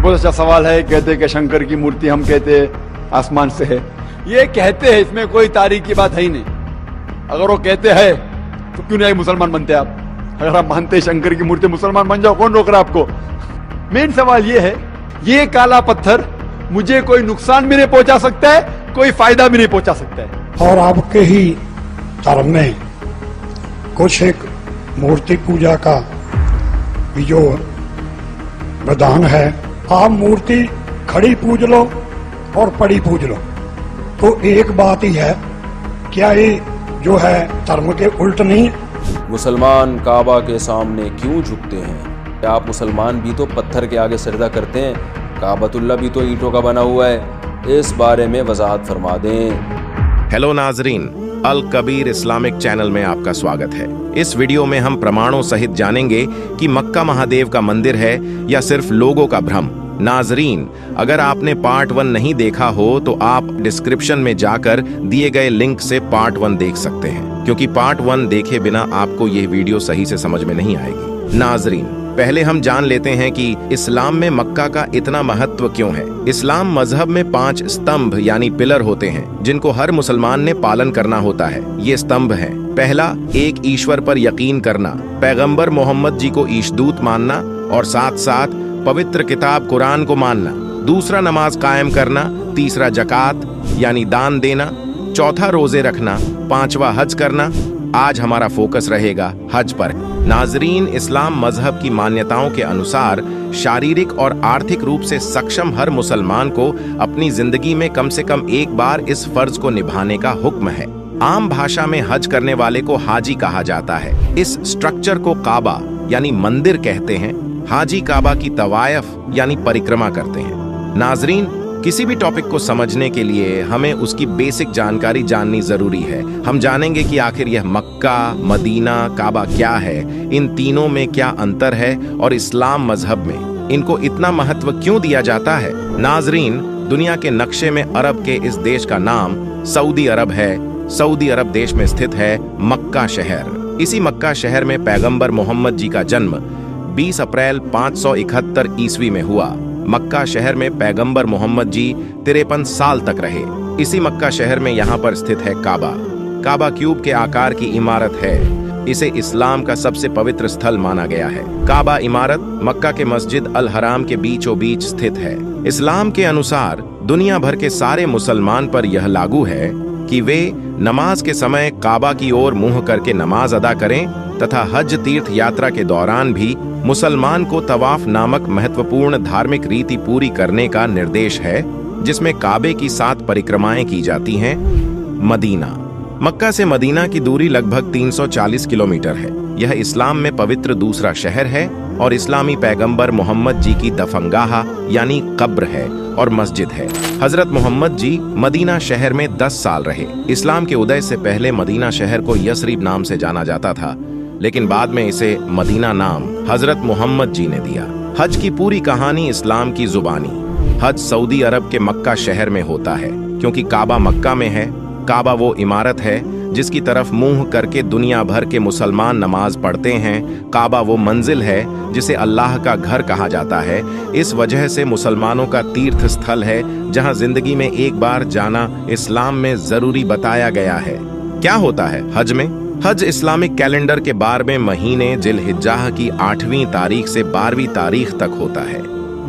बहुत अच्छा सवाल है। कहते हैं कि शंकर की मूर्ति हम कहते हैं आसमान से है, ये कहते हैं, इसमें कोई तारीख की बात है ही नहीं। अगर वो कहते हैं तो क्यों नहीं मुसलमान बनते आप? अगर आप मानते हैं शंकर की मूर्ति, मुसलमान बन जाओ, कौन रोक रहा आपको? मेन सवाल ये है, ये काला पत्थर मुझे कोई नुकसान भी नहीं पहुंचा सकता है, कोई फायदा भी नहीं पहुंचा सकता है। और आपके ही धर्म में कुछ एक मूर्ति पूजा का भी जो विधान है, आप मूर्ति खड़ी पूज लो और पड़ी पूज लो, तो एक बात ही है, क्या ये जो है धर्म के उल्ट नहीं है? मुसलमान काबा के सामने क्यों झुकते हैं? क्या आप मुसलमान भी तो पत्थर के आगे सजदा करते हैं? काबतुल्लाह भी तो ईंटों का बना हुआ है। इस बारे में वजाहत फरमा दें। हेलो नाजरीन, अल कबीर इस्लामिक चैनल में आपका स्वागत है। इस वीडियो में हम प्रमाणों सहित जानेंगे कि मक्का महादेव का मंदिर है या सिर्फ लोगों का भ्रम। नाजरीन, अगर आपने पार्ट 1 नहीं देखा हो तो आप डिस्क्रिप्शन में जाकर दिए गए लिंक से पार्ट 1 देख सकते हैं, क्योंकि पार्ट 1 देखे बिना आपको यह वीडियो सही से समझ में नहीं आएगी। नाजरीन, पहले हम जान लेते हैं कि इस्लाम में मक्का का इतना महत्व क्यों है। इस्लाम मजहब में 5 स्तंभ यानी पिलर होते हैं, जिनको हर मुसलमान ने पालन करना होता है। ये स्तंभ हैं: पहला, एक ईश्वर पर यकीन करना, पैगंबर मोहम्मद जी को ईशदूत मानना और साथ साथ पवित्र किताब कुरान को मानना। दूसरा, नमाज कायम करना। तीसरा, जकात यानी दान देना। चौथा, रोजे रखना। पांचवा, हज करना। आज हमारा फोकस रहेगा हज पर। नाजरीन, इस्लाम मजहब की मान्यताओं के अनुसार शारीरिक और आर्थिक रूप से सक्षम हर मुसलमान को अपनी जिंदगी में कम से कम एक बार इस फर्ज को निभाने का हुक्म है। आम भाषा में हज करने वाले को हाजी कहा जाता है। इस स्ट्रक्चर को काबा यानी मंदिर कहते हैं। हाजी काबा की तवायफ यानी परिक्रमा करते हैं। नाजरीन, किसी भी टॉपिक को समझने के लिए हमें उसकी बेसिक जानकारी जाननी जरूरी है। हम जानेंगे कि आखिर यह मक्का, मदीना, काबा क्या है, इन तीनों में क्या अंतर है और इस्लाम मजहब में इनको इतना महत्व क्यों दिया जाता है। नाजरीन, दुनिया के नक्शे में अरब के इस देश का नाम सऊदी अरब है। सऊदी अरब देश में स्थित है मक्का शहर। इसी मक्का शहर में पैगंबर मोहम्मद जी का जन्म 20 अप्रैल 571 ईस्वी में हुआ। मक्का शहर में पैगंबर मोहम्मद जी 53 साल तक रहे। इसी मक्का शहर में यहाँ पर स्थित है काबा। काबा क्यूब के आकार की इमारत है। इसे इस्लाम का सबसे पवित्र स्थल माना गया है। काबा इमारत मक्का के मस्जिद अल हराम के बीचों बीच स्थित है। इस्लाम के अनुसार दुनिया भर के सारे मुसलमान पर यह लागू है कि वे नमाज के समय काबा की ओर मुंह करके नमाज अदा करें तथा हज तीर्थ यात्रा के दौरान भी मुसलमान को तवाफ नामक महत्वपूर्ण धार्मिक रीति पूरी करने का निर्देश है, जिसमें काबे की 7 परिक्रमाएं की जाती हैं। मदीना, मक्का से मदीना की दूरी लगभग 340 किलोमीटर है। यह इस्लाम में पवित्र दूसरा शहर है और इस्लामी पैगंबर मोहम्मद जी की दफनगाह यानी कब्र है और मस्जिद है। हजरत मोहम्मद जी मदीना शहर में 10 साल रहे। इस्लाम के उदय से पहले मदीना शहर को यसरीब नाम से जाना जाता था, लेकिन बाद में इसे मदीना नाम हजरत मोहम्मद जी ने दिया। हज की पूरी कहानी इस्लाम की जुबानी। हज सऊदी अरब के मक्का शहर में होता है, क्योंकि काबा मक्का में है। काबा वो इमारत है जिसकी तरफ मुंह करके दुनिया भर के मुसलमान नमाज पढ़ते हैं। काबा वो मंजिल है जिसे अल्लाह का घर कहा जाता है। इस वजह से मुसलमानों का तीर्थ स्थल है, जहां जिंदगी में एक बार जाना इस्लाम में जरूरी बताया गया है। क्या होता है हज में? हज इस्लामिक कैलेंडर के 12वें महीने जिलहिज्जाह की 8वीं तारीख से 12वीं तारीख तक होता है।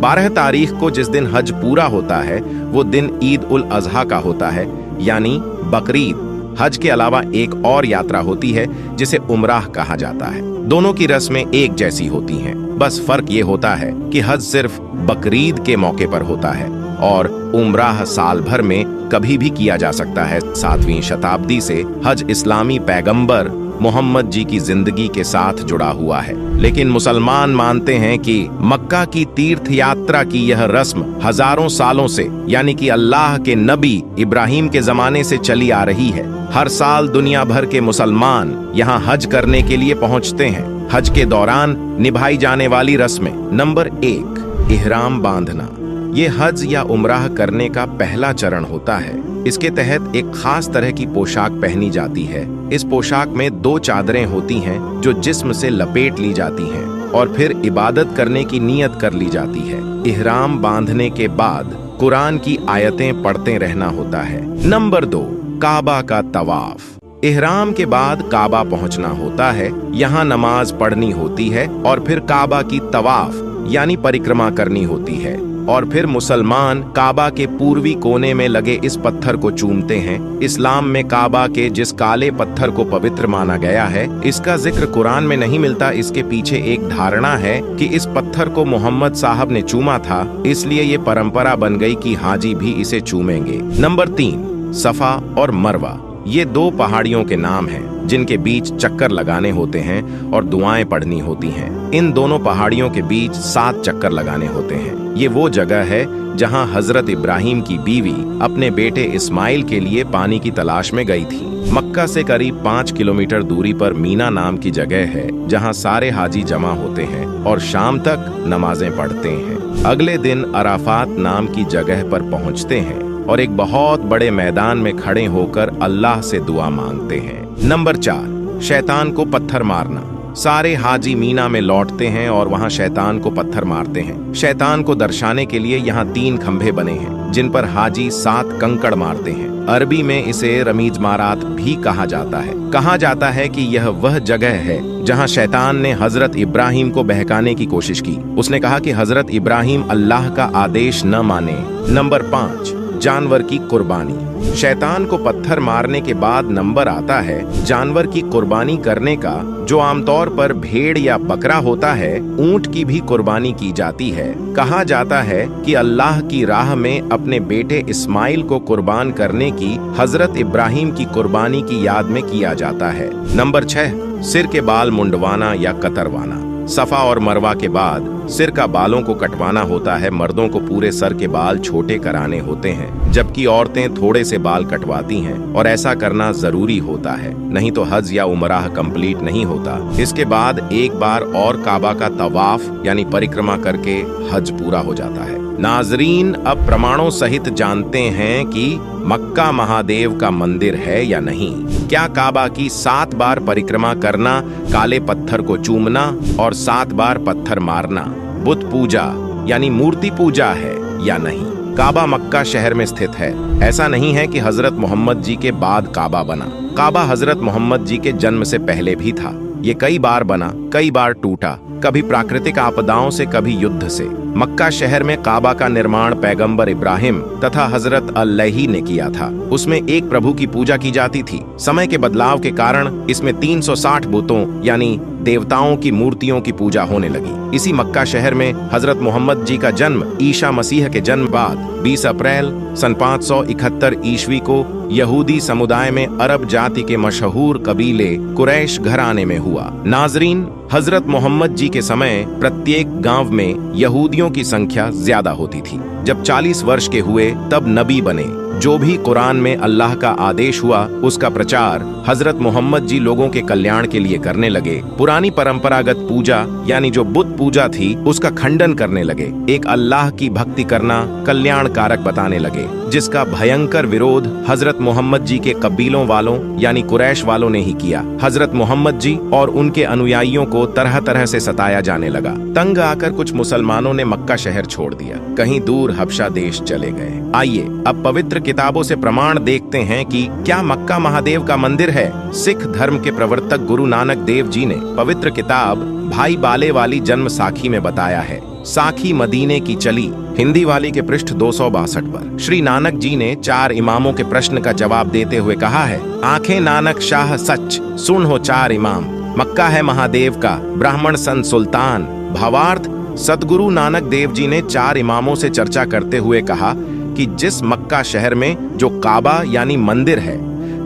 12 तारीख को जिस दिन हज पूरा होता है वो दिन ईद उल अजहा का होता है, यानी बकरीद। हज के अलावा एक और यात्रा होती है जिसे उमराह कहा जाता है। दोनों की रस्में एक जैसी होती हैं, बस फर्क ये होता है कि हज सिर्फ बकरीद के मौके पर होता है और उमराह साल भर में कभी भी किया जा सकता है। 7वीं शताब्दी से हज इस्लामी पैगंबर मोहम्मद जी की जिंदगी के साथ जुड़ा हुआ है, लेकिन मुसलमान मानते हैं कि मक्का की तीर्थ यात्रा की यह रस्म हजारों सालों से यानी कि अल्लाह के नबी इब्राहिम के जमाने से चली आ रही है। हर साल दुनिया भर के मुसलमान यहाँ हज करने के लिए पहुँचते हैं। हज के दौरान निभाई जाने वाली रस्में: नंबर 1, इहराम बांधना। ये हज या उमराह करने का पहला चरण होता है। इसके तहत एक खास तरह की पोशाक पहनी जाती है। इस पोशाक में 2 चादरें होती हैं जो जिस्म से लपेट ली जाती हैं। और फिर इबादत करने की नियत कर ली जाती है। इहराम बांधने के बाद कुरान की आयतें पढ़ते रहना होता है। नंबर 2, काबा का तवाफ। इहराम के बाद काबा पहुंचना होता है, यहाँ नमाज पढ़नी होती है और फिर काबा की तवाफ यानी परिक्रमा करनी होती है। और फिर मुसलमान काबा के पूर्वी कोने में लगे इस पत्थर को चूमते हैं। इस्लाम में काबा के जिस काले पत्थर को पवित्र माना गया है, इसका जिक्र कुरान में नहीं मिलता। इसके पीछे एक धारणा है कि इस पत्थर को मोहम्मद साहब ने चूमा था, इसलिए ये परंपरा बन गई कि हाजी भी इसे चूमेंगे। नंबर 3, सफा और मरवा। ये 2 पहाड़ियों के नाम हैं जिनके बीच चक्कर लगाने होते हैं और दुआएं पढ़नी होती हैं। इन दोनों पहाड़ियों के बीच 7 चक्कर लगाने होते हैं। ये वो जगह है जहां हजरत इब्राहिम की बीवी अपने बेटे इस्माइल के लिए पानी की तलाश में गई थी। मक्का से करीब 5 किलोमीटर दूरी पर मीना नाम की जगह है जहां सारे हाजी जमा होते हैं और शाम तक नमाजें पढ़ते हैं। अगले दिन अराफात नाम की जगह पर पहुंचते हैं और एक बहुत बड़े मैदान में खड़े होकर अल्लाह से दुआ मांगते हैं। नंबर 4, शैतान को पत्थर मारना। सारे हाजी मीना में लौटते हैं और वहां शैतान को पत्थर मारते हैं। शैतान को दर्शाने के लिए यहाँ 3 खंभे बने हैं जिन पर हाजी 7 कंकड़ मारते हैं। अरबी में इसे रमीज मारात भी कहा जाता है। कहा जाता है कि यह वह जगह है जहां शैतान ने हजरत इब्राहिम को बहकाने की कोशिश की। उसने कहा कि हजरत इब्राहिम अल्लाह का आदेश न माने। नंबर 5, जानवर की कुर्बानी। शैतान को पत्थर मारने के बाद नंबर आता है जानवर की कुर्बानी करने का, जो आमतौर पर भेड़ या बकरा होता है। ऊंट की भी कुर्बानी की जाती है। कहा जाता है कि अल्लाह की राह में अपने बेटे इस्माइल को कुर्बान करने की हजरत इब्राहिम की कुर्बानी की याद में किया जाता है। नंबर 6, सिर के बाल मुंडवाना या कतरवाना। सफा और मरवा के बाद सिर का बालों को कटवाना होता है। मर्दों को पूरे सर के बाल छोटे कराने होते हैं, जबकि औरतें थोड़े से बाल कटवाती हैं और ऐसा करना जरूरी होता है, नहीं तो हज या उमराह कंप्लीट नहीं होता। इसके बाद एक बार और काबा का तवाफ यानी परिक्रमा करके हज पूरा हो जाता है। नाजरीन, अब प्रमाणों सहित जानते हैं कि मक्का महादेव का मंदिर है या नहीं। क्या काबा की 7 बार परिक्रमा करना, काले पत्थर को चूमना और 7 बार पत्थर मारना बुत पूजा यानी मूर्ति पूजा है या नहीं। काबा मक्का शहर में स्थित है। ऐसा नहीं है कि हजरत मोहम्मद जी के बाद काबा बना। काबा हजरत मोहम्मद जी के जन्म से पहले भी था। ये कई बार बना, कई बार टूटा, कभी प्राकृतिक आपदाओं से, कभी युद्ध से। मक्का शहर में काबा का निर्माण पैगंबर इब्राहिम तथा हजरत अल्लाही ने किया था। उसमें एक प्रभु की पूजा की जाती थी। समय के बदलाव के कारण इसमें 360 बुतों यानी देवताओं की मूर्तियों की पूजा होने लगी। इसी मक्का शहर में हजरत मोहम्मद जी का जन्म ईसा मसीह के जन्म बाद 20 अप्रैल सन 571 ईस्वी को यहूदी समुदाय में अरब जाति के मशहूर कबीले कुरैश घराने में हुआ। नाजरीन, हजरत मोहम्मद जी के समय प्रत्येक गांव में यहूदियों की संख्या ज्यादा होती थी। जब 40 वर्ष के हुए तब नबी बने। जो भी कुरान में अल्लाह का आदेश हुआ उसका प्रचार हजरत मोहम्मद जी लोगों के कल्याण के लिए करने लगे। पुरानी परंपरागत पूजा यानी जो बुत पूजा थी उसका खंडन करने लगे। एक अल्लाह की भक्ति करना कल्याण कारक बताने लगे, जिसका भयंकर विरोध हजरत मोहम्मद जी के कबीलों वालों यानी कुरैश वालों ने ही किया। हजरत मोहम्मद जी और उनके अनुयायियों को तरह तरह से सताया जाने लगा। तंग आकर कुछ मुसलमानों ने मक्का शहर छोड़ दिया, कहीं दूर हबशा देश चले गए। आइए अब पवित्र किताबों से प्रमाण देखते हैं कि क्या मक्का महादेव का मंदिर है। सिख धर्म के प्रवर्तक गुरु नानक देव जी ने पवित्र किताब भाई बाले वाली जन्म साखी में बताया है। साखी मदीने की चली हिंदी वाली के पृष्ठ 262 पर श्री नानक जी ने 4 इमामों के प्रश्न का जवाब देते हुए कहा है, आंखें नानक शाह सच सुन हो 4 इमाम, मक्का है महादेव का ब्राह्मण संत सुल्तान। भावार्थ, सतगुरु नानक देव जी ने 4 इमामों से चर्चा करते हुए कहा कि जिस मक्का शहर में जो काबा यानी मंदिर है,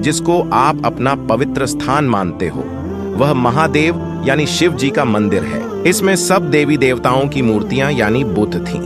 जिसको आप अपना पवित्र स्थान मानते हो, वह महादेव यानी शिव जी का मंदिर है। इसमें सब देवी देवताओं की मूर्तियां यानी बुत थीं।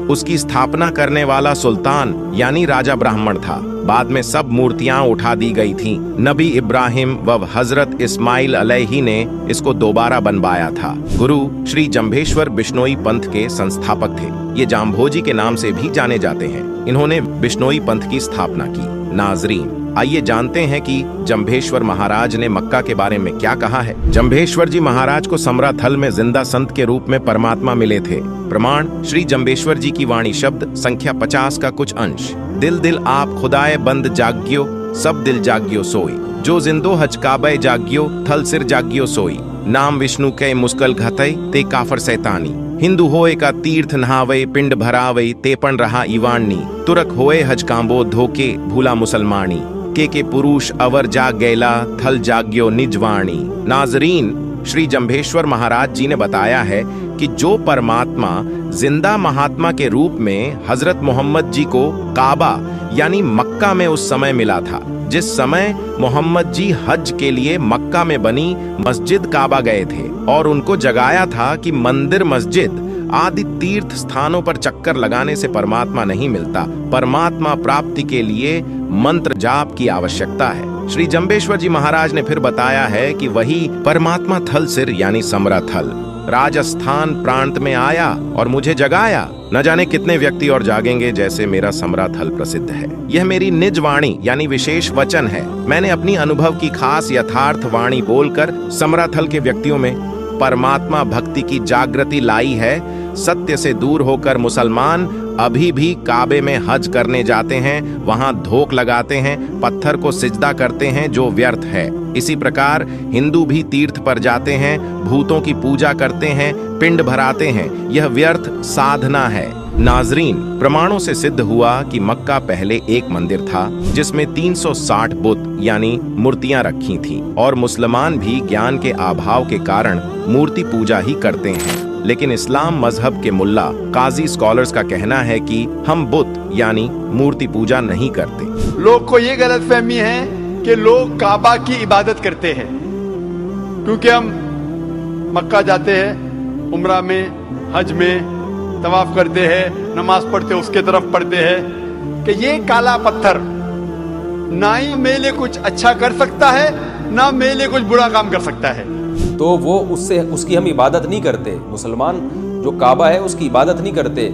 उसकी स्थापना करने वाला सुल्तान यानी राजा ब्राह्मण था। बाद में सब मूर्तियां उठा दी गई थीं। नबी इब्राहिम व हजरत इस्माइल अलैहि ने इसको दोबारा बनवाया था। गुरु श्री जंभेश्वर बिश्नोई पंथ के संस्थापक थे। ये जाम्भोजी के नाम से भी जाने जाते हैं। इन्होंने बिश्नोई पंथ की स्थापना की। नाजरीन, आइए जानते हैं कि जंभेश्वर महाराज ने मक्का के बारे में क्या कहा है। जंभेश्वर जी महाराज को समरा थल में जिंदा संत के रूप में परमात्मा मिले थे। प्रमाण श्री जंभेश्वर जी की वाणी शब्द संख्या 50 का कुछ अंश। दिल दिल आप खुदाए बंद जाग्यो, सब दिल जाग्यो सोई, जो जिंदो हज काबे जाग्यो, थल सिर जाग्यो सोई, नाम विष्णु के मुस्कल घतई ते काफर सैतानी, हिंदू होए का तीर्थ नहावे पिंड भरावे तेपन रहा इवानी, तुरक होए हज कांबो धोके भूला मुसलमानी, के पुरुष अवर जाग गैला थल जाग्यो निजवाणी। नाजरीन, श्री जंभेश्वर महाराज जी ने बताया है कि जो परमात्मा जिंदा महात्मा के रूप में हजरत मोहम्मद जी को काबा यानी मक्का में उस समय मिला था, जिस समय मोहम्मद जी हज के लिए मक्का में बनी मस्जिद काबा गए थे और उनको जगाया था कि मंदिर मस्जिद आदि तीर्थ स्थानों पर चक्कर लगाने से परमात्मा नहीं मिलता। परमात्मा प्राप्ति के लिए मंत्र जाप की आवश्यकता है। श्री जंभेश्वर जी महाराज ने फिर बताया है कि वही परमात्मा थल सिर यानी समरा थल राजस्थान प्रांत में आया और मुझे जगाया। न जाने कितने व्यक्ति और जागेंगे जैसे मेरा समरा थल प्रसिद्ध है। यह मेरी निज वाणी यानी विशेष वचन है। मैंने अपनी अनुभव की खास यथार्थ वाणी बोलकर समरा थल के व्यक्तियों में परमात्मा भक्ति की जागृति लाई है। सत्य से दूर होकर मुसलमान अभी भी काबे में हज करने जाते हैं, वहां धोख लगाते हैं, पत्थर को सिजदा करते हैं जो व्यर्थ है। इसी प्रकार हिंदू भी तीर्थ पर जाते हैं, भूतों की पूजा करते हैं, पिंड भराते हैं। यह व्यर्थ साधना है। नाजरीन, प्रमाणों से सिद्ध हुआ कि मक्का पहले एक मंदिर था जिसमें 360 बुत यानी मूर्तियां रखी थीं और मुसलमान भी ज्ञान के अभाव के कारण मूर्ति पूजा ही करते हैं। लेकिन इस्लाम मजहब के मुल्ला काजी स्कॉलर्स का कहना है कि हम बुत यानी मूर्ति पूजा नहीं करते। लोग को ये गलतफहमी है कि लोग काबा की इबादत करते हैं, क्योंकि हम मक्का जाते हैं, उम्रा में हज में तवाफ करते हैं, नमाज पढ़ते उसके तरफ पढ़ते हैं कि ये काला पत्थर ना ही मेले कुछ अच्छा कर सकता है ना मेले कुछ बुरा काम कर सकता है। तो वो उसकी हम इबादत नहीं करते। मुसलमान जो काबा है उसकी इबादत नहीं करते,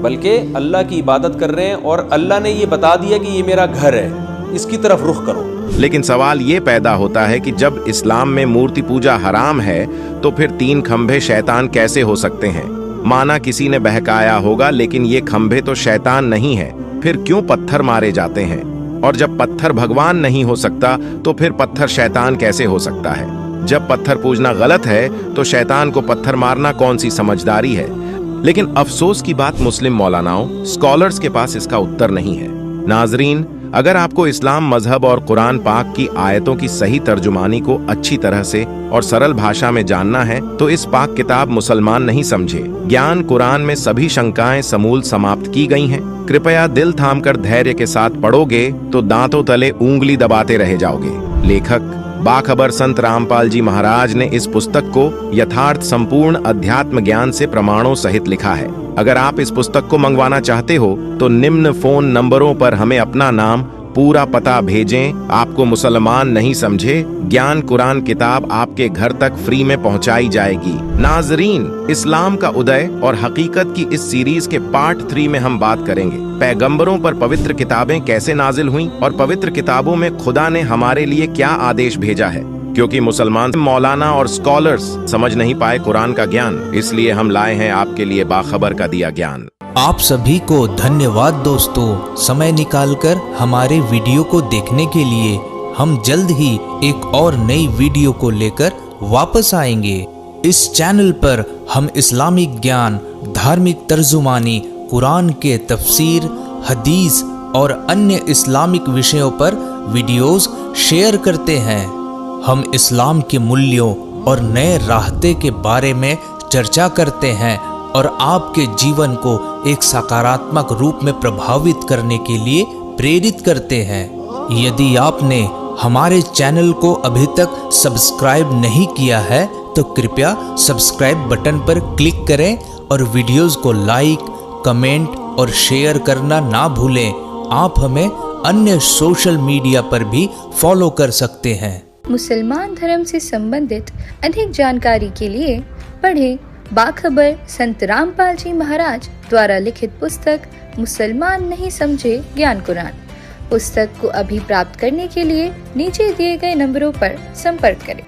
बल्कि अल्लाह की इबादत कर रहे हैं और अल्लाह ने ये बता दिया कि ये मेरा घर है, इसकी तरफ रुख करो। लेकिन सवाल ये पैदा होता है कि जब इस्लाम में मूर्ति पूजा हराम है तो फिर 3 खंभे शैतान कैसे हो सकते हैं? माना किसी ने बहकाया होगा, लेकिन ये खंभे तो शैतान नहीं है। फिर क्यों पत्थर मारे जाते हैं? और जब पत्थर भगवान नहीं हो सकता तो फिर पत्थर शैतान कैसे हो सकता है? जब पत्थर पूजना गलत है तो शैतान को पत्थर मारना कौन सी समझदारी है? लेकिन अफसोस की बात मुस्लिम मौलानाओं स्कॉलर्स के पास इसका उत्तर नहीं है। नाजरीन, अगर आपको इस्लाम मजहब और कुरान पाक की आयतों की सही तर्जुमानी को अच्छी तरह से और सरल भाषा में जानना है तो इस पाक किताब मुसलमान नहीं समझे ज्ञान कुरान में सभी शंकाएं समूल समाप्त की गई हैं। कृपया दिल थामकर धैर्य के साथ पढ़ोगे तो दांतों तले उंगली दबाते रह जाओगे। लेखक बाखबर संत रामपाल जी महाराज ने इस पुस्तक को यथार्थ संपूर्ण अध्यात्म ज्ञान से प्रमाणों सहित लिखा है। अगर आप इस पुस्तक को मंगवाना चाहते हो तो निम्न फोन नंबरों पर हमें अपना नाम पूरा पता भेजें। आपको मुसलमान नहीं समझे, ज्ञान कुरान किताब आपके घर तक फ्री में पहुंचाई जाएगी। नाजरीन, इस्लाम का उदय और हकीकत की इस सीरीज के पार्ट 3 में हम बात करेंगे पैगंबरों पर पवित्र किताबें कैसे नाजिल हुईं और पवित्र किताबों में खुदा ने हमारे लिए क्या आदेश भेजा है। क्योंकि मुसलमान मौलाना और स्कॉलर्स समझ नहीं पाए कुरान का ज्ञान, इसलिए हम लाए हैं आपके लिए बाखबर का दिया ज्ञान। आप सभी को धन्यवाद दोस्तों, समय निकालकर हमारे वीडियो को देखने के लिए। हम जल्द ही एक और नई वीडियो को लेकर वापस आएंगे। इस चैनल पर हम इस्लामिक ज्ञान, धार्मिक तर्जुमानी, कुरान के तफसीर, हदीस और अन्य इस्लामिक विषयों पर वीडियोस शेयर करते हैं। हम इस्लाम के मूल्यों और नए रास्ते के बारे में चर्चा करते हैं और आपके जीवन को एक सकारात्मक रूप में प्रभावित करने के लिए प्रेरित करते हैं। यदि आपने हमारे चैनल को अभी तक सब्सक्राइब नहीं किया है तो कृपया सब्सक्राइब बटन पर क्लिक करें और वीडियोस को लाइक, कमेंट और शेयर करना ना भूलें। आप हमें अन्य सोशल मीडिया पर भी फॉलो कर सकते हैं। मुसलमान धर्म से संबंधित अधिक जानकारी के लिए पढ़ें बाखबर संत रामपाल जी महाराज द्वारा लिखित पुस्तक मुसलमान नहीं समझे ज्ञान कुरान। पुस्तक को अभी प्राप्त करने के लिए नीचे दिए गए नंबरों पर संपर्क करें।